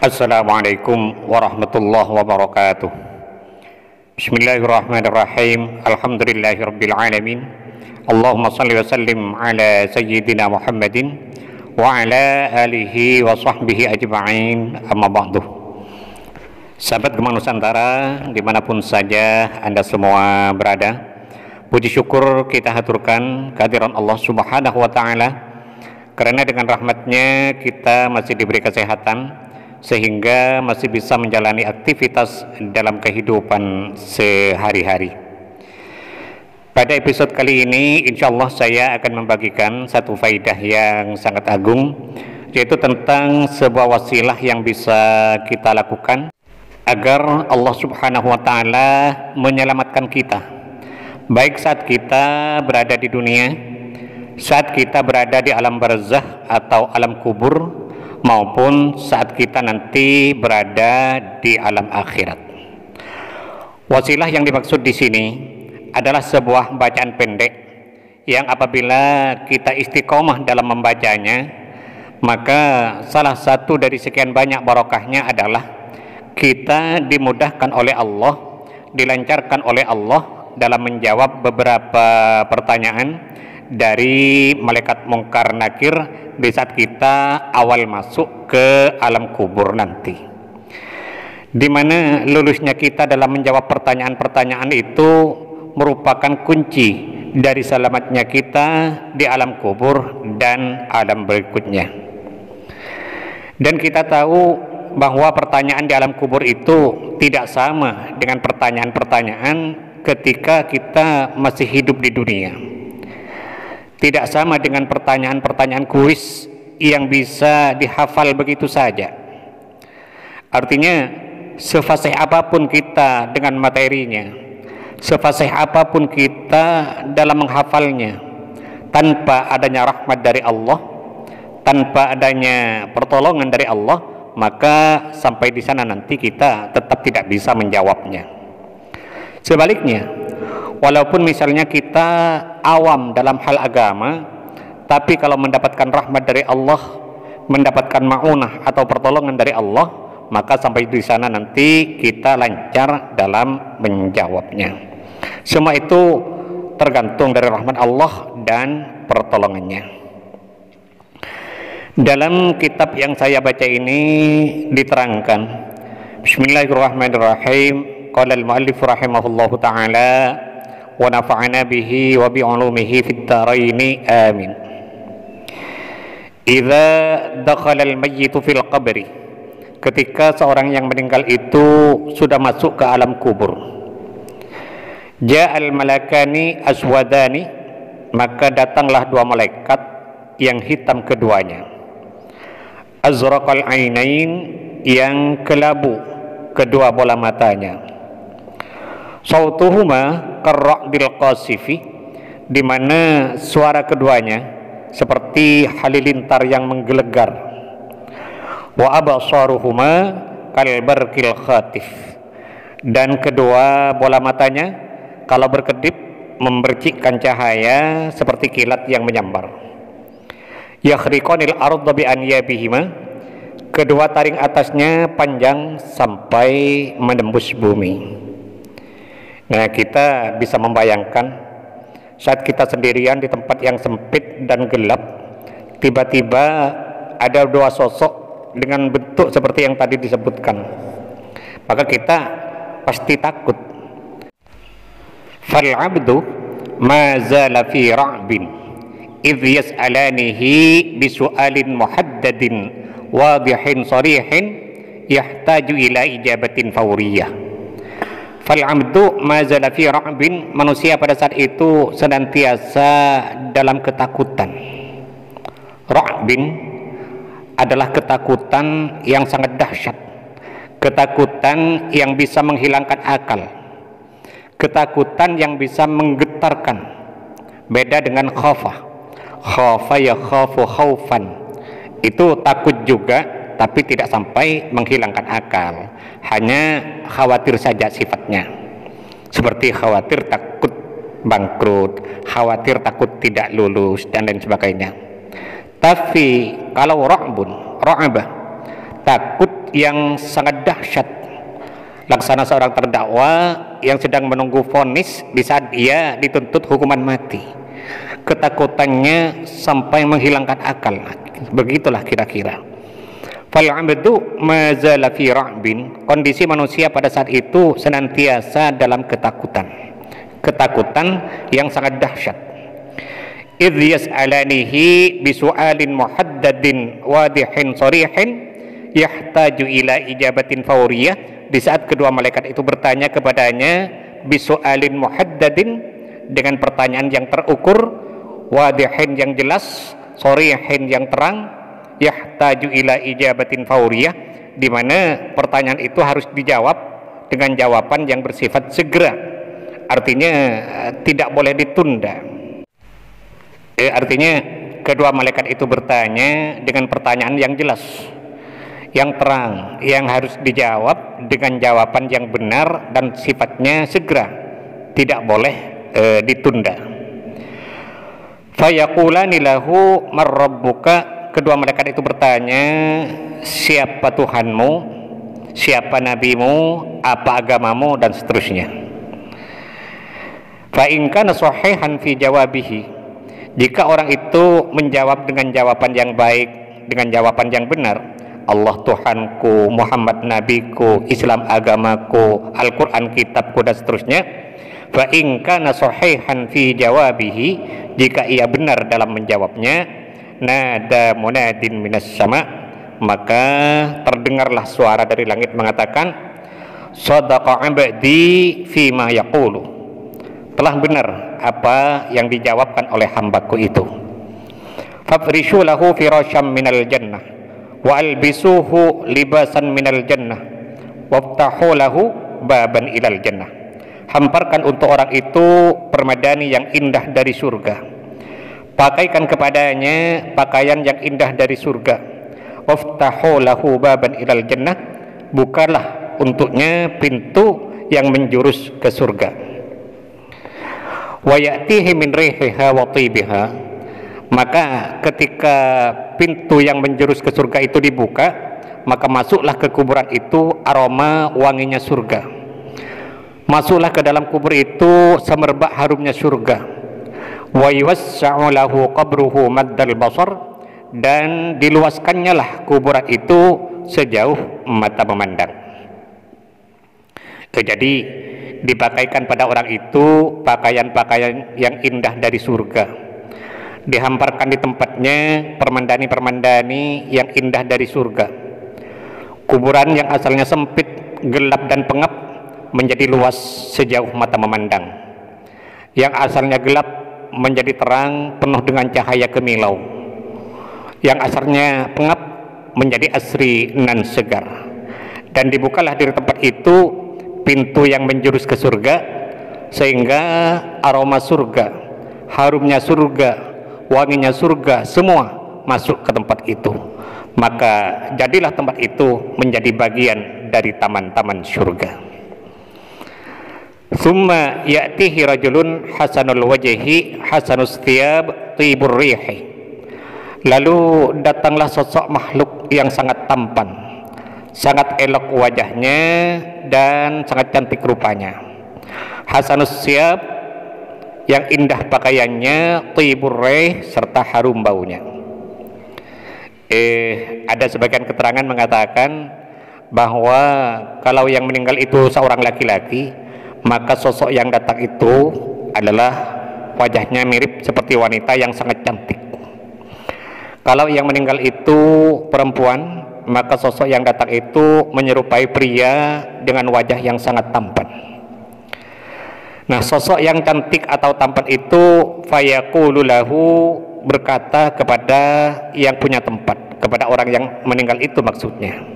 Assalamualaikum warahmatullahi wabarakatuh. Bismillahirrahmanirrahim. Alhamdulillahirabbil alamin. Allahumma shalli wa sallim ala sayyidina Muhammadin wa ala alihi wa sahbihi ajma'in. Amma ba'du. Sahabat Gema Nusantara dimanapun saja Anda semua berada, puji syukur kita haturkan kehadiran Allah Subhanahu wa ta'ala, karena dengan rahmatnya kita masih diberi kesehatan sehingga masih bisa menjalani aktivitas dalam kehidupan sehari-hari. Pada episode kali ini insya Allah saya akan membagikan satu faidah yang sangat agung, yaitu tentang sebuah wasilah yang bisa kita lakukan agar Allah Subhanahu wa ta'ala menyelamatkan kita, baik saat kita berada di dunia, saat kita berada di alam barzakh atau alam kubur, maupun saat kita nanti berada di alam akhirat. Wasilah yang dimaksud di sini adalah sebuah bacaan pendek yang apabila kita istiqomah dalam membacanya, maka salah satu dari sekian banyak barokahnya adalah kita dimudahkan oleh Allah, dilancarkan oleh Allah dalam menjawab beberapa pertanyaan dari malaikat mungkar nakir di saat kita awal masuk ke alam kubur nanti, di mana lulusnya kita dalam menjawab pertanyaan-pertanyaan itu merupakan kunci dari selamatnya kita di alam kubur dan alam berikutnya. Dan kita tahu bahwa pertanyaan di alam kubur itu tidak sama dengan pertanyaan-pertanyaan ketika kita masih hidup di dunia. Tidak sama dengan pertanyaan-pertanyaan kuis yang bisa dihafal begitu saja. Artinya, sefasih apapun kita dengan materinya, sefasih apapun kita dalam menghafalnya, tanpa adanya rahmat dari Allah, tanpa adanya pertolongan dari Allah, maka sampai di sana nanti kita tetap tidak bisa menjawabnya. Sebaliknya, walaupun misalnya kita awam dalam hal agama, tapi kalau mendapatkan rahmat dari Allah, mendapatkan ma'unah atau pertolongan dari Allah, maka sampai di sana nanti kita lancar dalam menjawabnya. Semua itu tergantung dari rahmat Allah dan pertolongannya. Dalam kitab yang saya baca ini diterangkan, Bismillahirrahmanirrahim. Qala al-muallif rahimahullahu ta'ala wa nafa'ana bihi wa bi'ulumihi fid dharaini amin. Idza dakhala al-mayyitu fil qabri, ketika seorang yang meninggal itu sudah masuk ke alam kubur, ja'al malakani aswadani, maka datanglah dua malaikat yang hitam keduanya, azraqal ainain, yang kelabu kedua bola matanya, sautuhuma karra'dil qasifi, di mana suara keduanya seperti halilintar yang menggelegar, wa absaruhuma kalbarqil khatif, dan kedua bola matanya kalau berkedip memercikkan cahaya seperti kilat yang menyambar, yakhriqanil ardha bi anyabihima, kedua taring atasnya panjang sampai menembus bumi. Nah, kita bisa membayangkan saat kita sendirian di tempat yang sempit dan gelap, tiba-tiba ada dua sosok dengan bentuk seperti yang tadi disebutkan, maka kita pasti takut. Fal abdu ma zala fi ra'bin idh yas'alanihi bisu'alin muhaddadin wadihin sarihin yahtaju ila ijabatin fawriyah. Fal abdu mazala fi ra'bin, manusia pada saat itu senantiasa dalam ketakutan. Ra'bin adalah ketakutan yang sangat dahsyat, ketakutan yang bisa menghilangkan akal, ketakutan yang bisa menggetarkan. Beda dengan khafa. Khafa ya khafu khaufan, itu takut juga tapi tidak sampai menghilangkan akal, hanya khawatir saja sifatnya, seperti khawatir takut bangkrut, khawatir takut tidak lulus dan lain sebagainya. Tapi kalau ra'bun, ra'abah, takut yang sangat dahsyat, laksana seorang terdakwa yang sedang menunggu vonis di saat dia dituntut hukuman mati. Ketakutannya sampai menghilangkan akal. Begitulah kira-kira. Fal 'abdu ma zala fi ra'bin. Kondisi manusia pada saat itu senantiasa dalam ketakutan. Ketakutan yang sangat dahsyat. Idh yas'alanihi bisu'alin muhaddadin wadihin sharihin yahtaju ila ijabatin fawriyah. Di saat kedua malaikat itu bertanya kepadanya bisu'alin muhaddadin, dengan pertanyaan yang terukur, wadihin yang jelas, sharihin yang terang, yahtaju ila ijabatin fawriyah, di mana pertanyaan itu harus dijawab dengan jawaban yang bersifat segera. Artinya tidak boleh ditunda. Artinya kedua malaikat itu bertanya dengan pertanyaan yang jelas, yang terang, yang harus dijawab dengan jawaban yang benar dan sifatnya segera, tidak boleh ditunda. Fayaqulani lahu man rabbuka. Kedua malaikat itu bertanya, siapa Tuhanmu, siapa nabimu, apa agamamu, dan seterusnya. Fa in kana sahihan fi jawabihi. Jika orang itu menjawab dengan jawaban yang baik, dengan jawaban yang benar, Allah Tuhanku, Muhammad nabiku, Islam agamaku, Al-Quran kitabku, dan seterusnya. Fa in kana sahihan fi jawabihi, jika ia benar dalam menjawabnya, nada munadin minas sama, maka terdengarlah suara dari langit mengatakan, shadaqa 'abdi fima yaqulu. Telah benar apa yang dijawabkan oleh hambaku itu. Fafrishu lahu firasham minal jannah wa albisuhu libasan minal jannah waftahu lahu baban ilal jannah. Hamparkan untuk orang itu permadani yang indah dari surga, pakaikan kepadanya pakaian yang indah dari surga, waftahu lahu baban ilal jannah, bukalah untuknya pintu yang menjurus ke surga. Wa ya'tihi min rihiha wa tibiha. Maka ketika pintu yang menjurus ke surga itu dibuka, maka masuklah ke kuburan itu aroma wanginya surga. Masuklah ke dalam kubur itu semerbak harumnya surga. Wa yuwassa'u lahu qabruhu maddal basar. Dan diluaskannya lah kuburan itu sejauh mata memandang. Jadi dipakaikan pada orang itu pakaian-pakaian yang indah dari surga, dihamparkan di tempatnya permandani-permandani yang indah dari surga. Kuburan yang asalnya sempit, gelap dan pengap menjadi luas sejauh mata memandang. Yang asalnya gelap menjadi terang penuh dengan cahaya kemilau. Yang asalnya pengap menjadi asri nan segar. Dan dibukalah dari tempat itu pintu yang menjurus ke surga, sehingga aroma surga, harumnya surga, wanginya surga, semua masuk ke tempat itu. Maka jadilah tempat itu menjadi bagian dari taman-taman surga. Summa ya'tihi rajulun hasanul wajhi hasanus thiyab tibur rihi. Lalu datanglah sosok makhluk yang sangat tampan, sangat elok wajahnya dan sangat cantik rupanya. Hasanus siyab, yang indah pakaiannya, thibur rih, serta harum baunya. Ada sebagian keterangan mengatakan bahwa kalau yang meninggal itu seorang laki-laki, maka sosok yang datang itu adalah wajahnya mirip seperti wanita yang sangat cantik. Kalau yang meninggal itu perempuan, maka sosok yang datang itu menyerupai pria dengan wajah yang sangat tampan. Nah, sosok yang cantik atau tampan itu fayaqulu lahu, berkata kepada yang punya tempat, kepada orang yang meninggal itu maksudnya,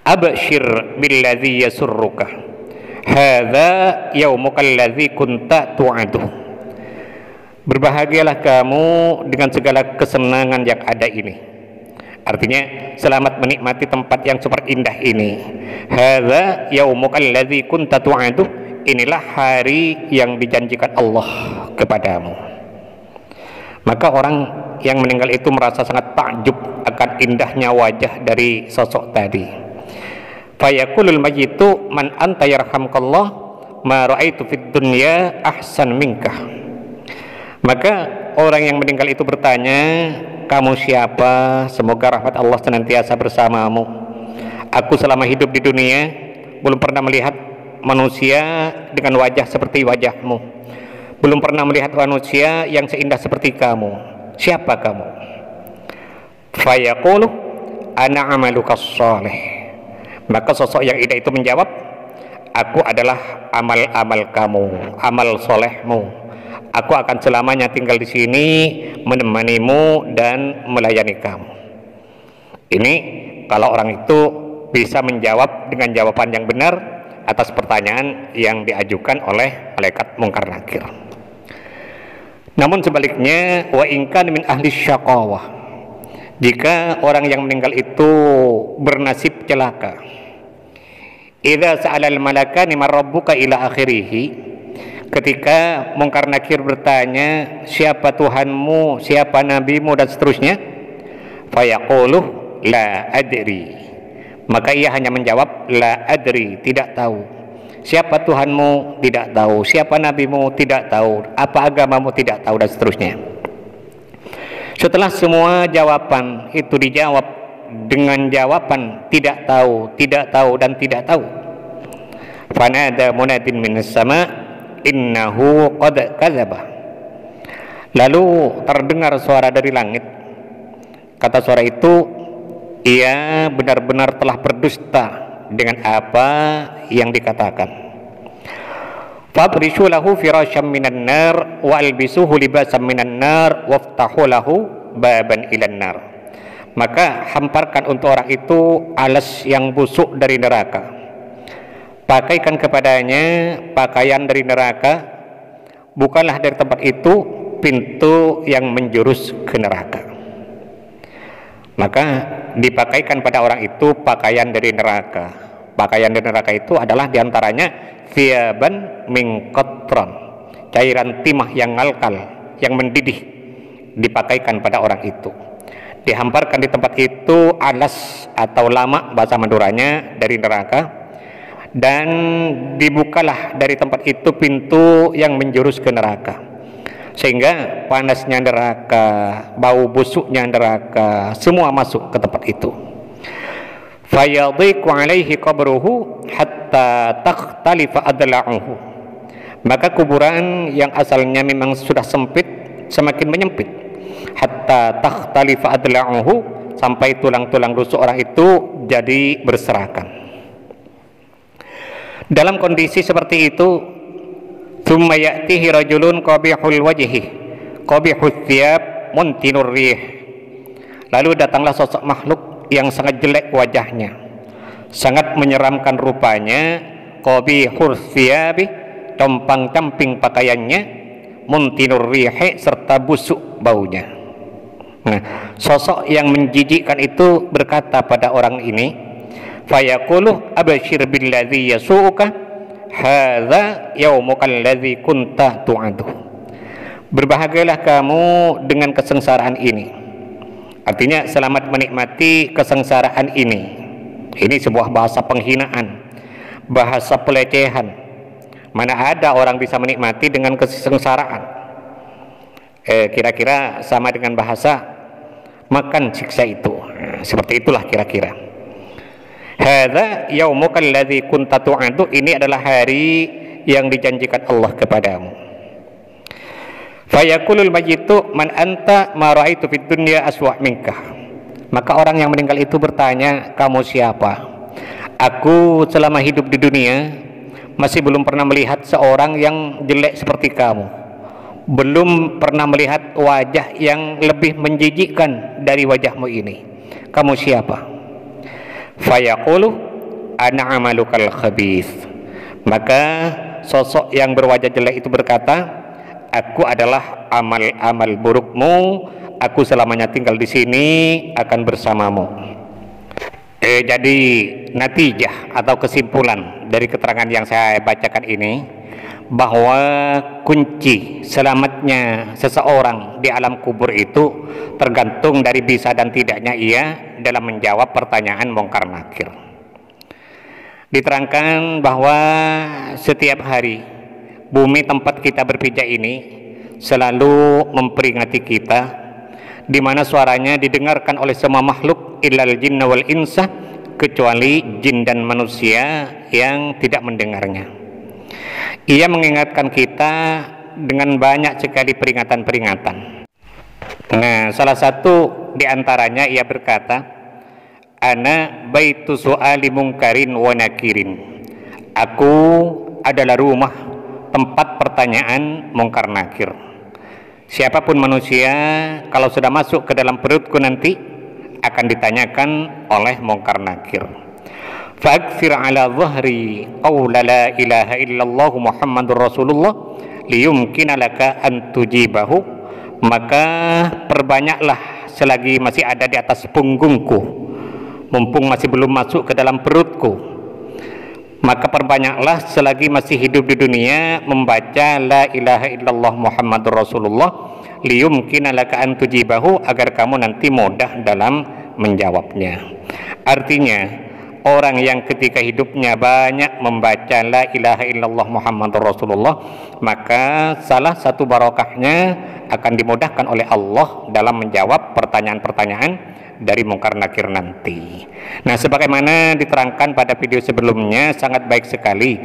abshir billadzi yasurruka hadza yaumuka alladzi kunta tu'adu. Berbahagialah kamu dengan segala kesenangan yang ada ini. Artinya selamat menikmati tempat yang super indah ini. Hadza yaumuka alladzi kunta tu'adu. Inilah hari yang dijanjikan Allah kepadamu. Maka orang yang meninggal itu merasa sangat takjub akan indahnya wajah dari sosok tadi. Fayaqulul mayyitu man anta yarhamkallah ma ra'aitu fid dunya ahsan minkah. Maka orang yang meninggal itu bertanya, kamu siapa? Semoga rahmat Allah senantiasa bersamamu. Aku selama hidup di dunia belum pernah melihat manusia dengan wajah seperti wajahmu, belum pernah melihat manusia yang seindah seperti kamu. Siapa kamu? Fayaqulu ana amalukas salih. Maka sosok yang indah itu menjawab, aku adalah amal-amal kamu, amal solehmu. Aku akan selamanya tinggal di sini menemanimu dan melayani kamu. Ini kalau orang itu bisa menjawab dengan jawaban yang benar atas pertanyaan yang diajukan oleh malaikat Mungkar Nakir. Namun sebaliknya, wa in kana min ahli syaqawah, jika orang yang meninggal itu bernasib celaka, idza sa'alal malakani man rabbuka ila akhirih, ketika Mungkar Nakir bertanya siapa Tuhanmu, siapa nabimu dan seterusnya, fayaqulu la adri, maka ia hanya menjawab la adri, tidak tahu. Siapa Tuhanmu? Tidak tahu. Siapa nabimu? Tidak tahu. Apa agamamu? Tidak tahu, dan seterusnya. Setelah semua jawaban itu dijawab dengan jawaban tidak tahu, tidak tahu, dan tidak tahu, fanada munadin minas sama innahu qad kadzaba. Lalu terdengar suara dari langit. Kata suara itu, ia benar-benar telah berdusta dengan apa yang dikatakan. Fabrishu lahu firasyam minan nar wa albisuhu libasan minan nar waftahu lahu baban ilan nar. Maka hamparkan untuk orang itu alas yang busuk dari neraka, pakaikan kepadanya pakaian dari neraka, bukanlah dari tempat itu pintu yang menjurus ke neraka. Maka dipakaikan pada orang itu pakaian dari neraka. Pakaian dari neraka itu adalah diantaranya thiyaban min qatran, cairan timah yang ngalkal, yang mendidih, dipakaikan pada orang itu. Dihamparkan di tempat itu alas atau lama bahasa Maduranya dari neraka, dan dibukalah dari tempat itu pintu yang menjurus ke neraka, sehingga panasnya neraka, bau busuknya neraka, semua masuk ke tempat itu. Fayadhiqu alaihi qabruhu hatta takhtalifa adla'uhu. Maka kuburan yang asalnya memang sudah sempit semakin menyempit, hatta takhtalifa adla'uhu, sampai tulang-tulang rusuk orang itu jadi berserakan. Dalam kondisi seperti itu, thumma ya'tihi rajulun qabihul wajhi qabihul thiyab muntinur rih. Lalu datanglah sosok makhluk yang sangat jelek wajahnya, sangat menyeramkan rupanya, qabihul thiyab, compang-camping pakaiannya, muntinur rih, serta busuk baunya. Nah, sosok yang menjijikkan itu berkata pada orang ini, fayaqulu abashir billadzi yasu'uka hadza yaumuka alladzi kunta tu'adu. Berbahagialah kamu dengan kesengsaraan ini. Artinya selamat menikmati kesengsaraan ini. Ini sebuah bahasa penghinaan, bahasa pelecehan. Mana ada orang bisa menikmati dengan kesengsaraan? Kira-kira sama dengan bahasa makan siksa itu. Seperti itulah kira-kira. Hadza yaumuka alladzi kunta tu'adu, ini adalah hari yang dijanjikan Allah kepadamu. Fayaqulul mayyitu man anta ma ra'aitu fid dunya aswa' minkah. Maka orang yang meninggal itu bertanya, kamu siapa? Aku selama hidup di dunia masih belum pernah melihat seorang yang jelek seperti kamu, belum pernah melihat wajah yang lebih menjijikkan dari wajahmu ini. Kamu siapa? Fayaqulu ana amalukal khabith. Maka sosok yang berwajah jelek itu berkata, aku adalah amal-amal burukmu, aku selamanya tinggal di sini akan bersamamu. Jadi natijah atau kesimpulan dari keterangan yang saya bacakan ini, bahwa kunci selamatnya seseorang di alam kubur itu tergantung dari bisa dan tidaknya ia dalam menjawab pertanyaan mungkar nakir. Diterangkan bahwa setiap hari bumi tempat kita berpijak ini selalu memperingati kita, di mana suaranya didengarkan oleh semua makhluk illal jinna wal insa, kecuali jin dan manusia yang tidak mendengarnya. Ia mengingatkan kita dengan banyak sekali peringatan-peringatan. Nah, salah satu di antaranya ia berkata, ana baitu su'ali mungkarin wa nakirin. Aku adalah rumah tempat pertanyaan mungkar nakir. Siapapun manusia kalau sudah masuk ke dalam perutku nanti akan ditanyakan oleh mungkar nakir. Fa'akthir ala dhahri qawla la ilaha illallah Muhammadur Rasulullah liyumkina laka an tujibahu. Maka perbanyaklah selagi masih ada di atas punggungku, mumpung masih belum masuk ke dalam perutku, maka perbanyaklah selagi masih hidup di dunia membaca la ilaha illallah Muhammadur Rasulullah liyumkina laka an tujibahu, agar kamu nanti mudah dalam menjawabnya. Artinya orang yang ketika hidupnya banyak membaca la ilaha illallah Muhammadur Rasulullah, maka salah satu barokahnya akan dimudahkan oleh Allah dalam menjawab pertanyaan-pertanyaan dari mungkar nakir nanti. Nah, sebagaimana diterangkan pada video sebelumnya, sangat baik sekali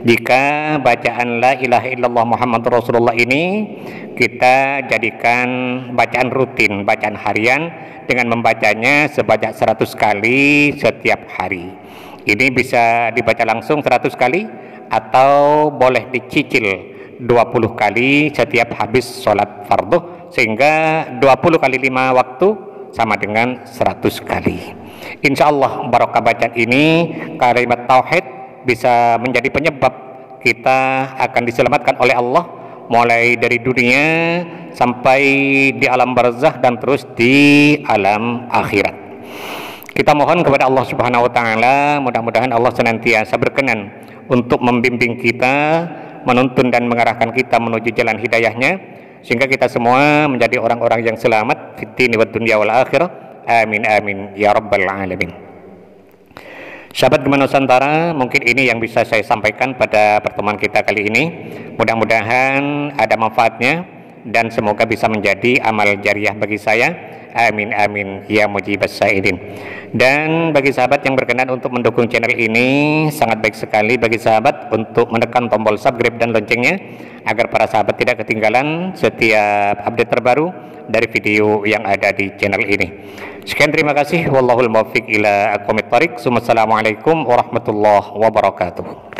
jika bacaan la ilaha illallah Muhammadur Rasulullah ini kita jadikan bacaan rutin, bacaan harian, dengan membacanya sebanyak 100 kali setiap hari. Ini bisa dibaca langsung 100 kali atau boleh dicicil 20 kali setiap habis sholat fardu, sehingga 20 kali 5 waktu sama dengan 100 kali. Insya Allah barokah bacaan ini, kalimat tauhid bisa menjadi penyebab kita akan diselamatkan oleh Allah mulai dari dunia sampai di alam barzakh dan terus di alam akhirat. Kita mohon kepada Allah Subhanahu wa taala, mudah-mudahan Allah senantiasa berkenan untuk membimbing kita, menuntun dan mengarahkan kita menuju jalan hidayahnya, sehingga kita semua menjadi orang-orang yang selamat fid dini wad dunya wal akhirah. Amin amin ya rabbal alamin. Sahabat Gema Nusantara, mungkin ini yang bisa saya sampaikan pada pertemuan kita kali ini. Mudah-mudahan ada manfaatnya dan semoga bisa menjadi amal jariah bagi saya. Amin amin ya mujibas sa'ilin. Dan bagi sahabat yang berkenan untuk mendukung channel ini, sangat baik sekali bagi sahabat untuk menekan tombol subscribe dan loncengnya, agar para sahabat tidak ketinggalan setiap update terbaru dari video yang ada di channel ini. Sekian, terima kasih. Wallahul muwaffiq ila aqwamit thoriq. Wassalamualaikum warahmatullahi wabarakatuh.